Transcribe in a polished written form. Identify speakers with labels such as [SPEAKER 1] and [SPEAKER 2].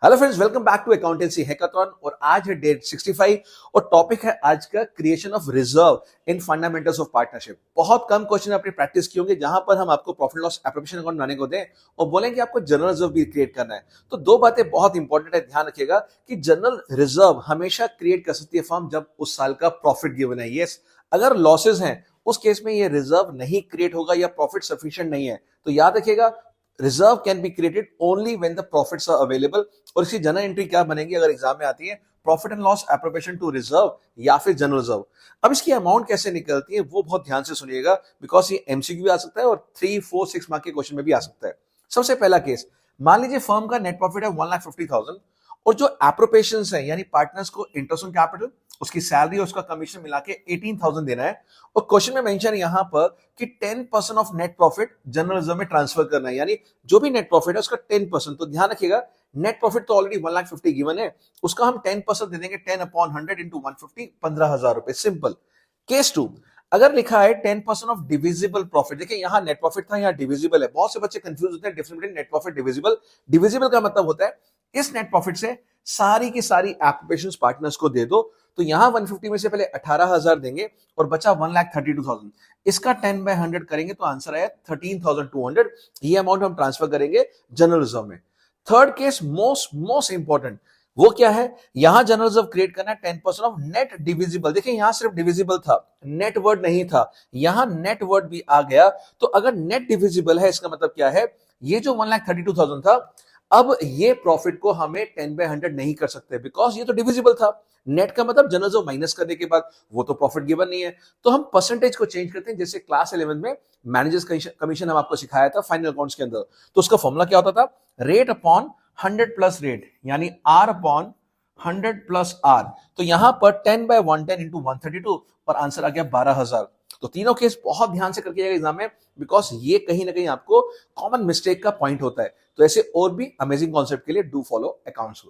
[SPEAKER 1] Hello friends, welcome back to accountancy hackathon. और आज है डे 65 और टॉपिक है आज का creation of reserve in fundamentals of partnership. बहुत कम क्वेश्चन आपने प्रैक्टिस किए होंगे जहां पर हम आपको प्रॉफिट लॉस एप्रोप्रिएशन अकाउंट बनाने को दें और बोलें कि आपको जनरल रिजर्व भी क्रिएट करना है। तो दो बातें बहुत इंपॉर्टेंट है, ध्यान रखिएगा कि जनरल रिजर्व हमेशा क्रिएट कर सकती है फर्म जब उस साल का प्रॉफिट गिवन है। यस, अगर लॉसेज हैं उस केस में ये रिजर्व नहीं क्रिएट होगा या प्रॉफिट सफिशिएंट नहीं है। तो याद रखिएगा, reserve can be created only when the profits are available. और इसकी जनरल एंट्री क्या बनेगी अगर एग्जाम में आती है? Profit and loss appropriation to reserve या फिर जनरल रिजर्व। अब इसकी अमाउंट कैसे निकलती है वो बहुत ध्यान से सुनिएगा, बिकॉज ये एमसीक्यू भी आ सकता है और 3, 4, 6 मार्क के क्वेश्चन में भी आ सकता है। सबसे पहला केस, मान लीजिए फर्म का नेट प्रॉफिट है 1,50,000 और जो एप्रोप्रिएशन है यानी पार्टनर्स को इंटरेस्ट ऑन कैपिटल, उसकी सैलरी और उसका कमीशन मिला के 18,000 देना है। और क्वेश्चन में मेंशन यहां पर कि 10% of net profit general reserve में ट्रांसफर करना है, यानी जो भी नेट प्रॉफिट है उसका 10%। तो ध्यान रखिएगा, नेट प्रॉफिट तो ऑलरेडी 1,50,000 गिवन है, उसका हम 10% दे देंगे। 10/100 इंटू 150, 15,000 रुपए। सिंपल। केस 2, अगर लिखा है 10% ऑफ डिविजिबल प्रॉफिट, देखिए यहां नेट प्रॉफिट था, यहां डिविजिबल है। बहुत से बच्चे कंफ्यूज होते हैं difference between net profit divisible. Divisible का मतलब होता है इस नेट प्रॉफिट से सारी की सारी एप्रोप्रिएशंस पार्टनर्स को दे दो। तो यहां 150 में से पहले 18,000 देंगे और बचा 1,32,000। इसका 10/100 करेंगे तो आंसर आया 13,200। ये अमाउंट हम ट्रांसफर करेंगे जनरल रिजर्व में। थर्ड केस मोस्ट इंपॉर्टेंट, वो क्या है? यहां जनरल रिजर्व क्रिएट करना है 10% ऑफ नेट डिविजिबल। देखिए यहां सिर्फ डिविजिबल था, नेट वर्ड नहीं था, यहां नेट वर्ड भी आ गया। तो अगर नेट डिविजिबल है इसका मतलब क्या है? ये जो 1,32,000 था, अब ये प्रॉफिट को हमें 10/100 नहीं कर सकते, बिकॉज ये तो डिविजिबल था। नेट का मतलब जनरल रिजर्व माइनस करने के बाद, वो तो प्रॉफिट गिवन नहीं है। तो हम परसेंटेज को चेंज करते हैं, जैसे क्लास 11 में मैनेजर्स कमीशन हम आपको सिखाया था फाइनल अकाउंट्स के अंदर। तो उसका फॉर्मूला क्या होता था? रेट अपॉन 100 प्लस रेट, यानी आर अपॉन 100 प्लस आर। तो यहां पर 10/110 इंटू 132 और आंसर आ गया 12,000। तो तीनों केस बहुत ध्यान से करके एग्जाम में, बिकॉज ये कहीं ना कहीं आपको कॉमन मिस्टेक का पॉइंट होता है। तो ऐसे और भी अमेजिंग कॉन्सेप्ट के लिए डू फॉलो अकाउंट्स।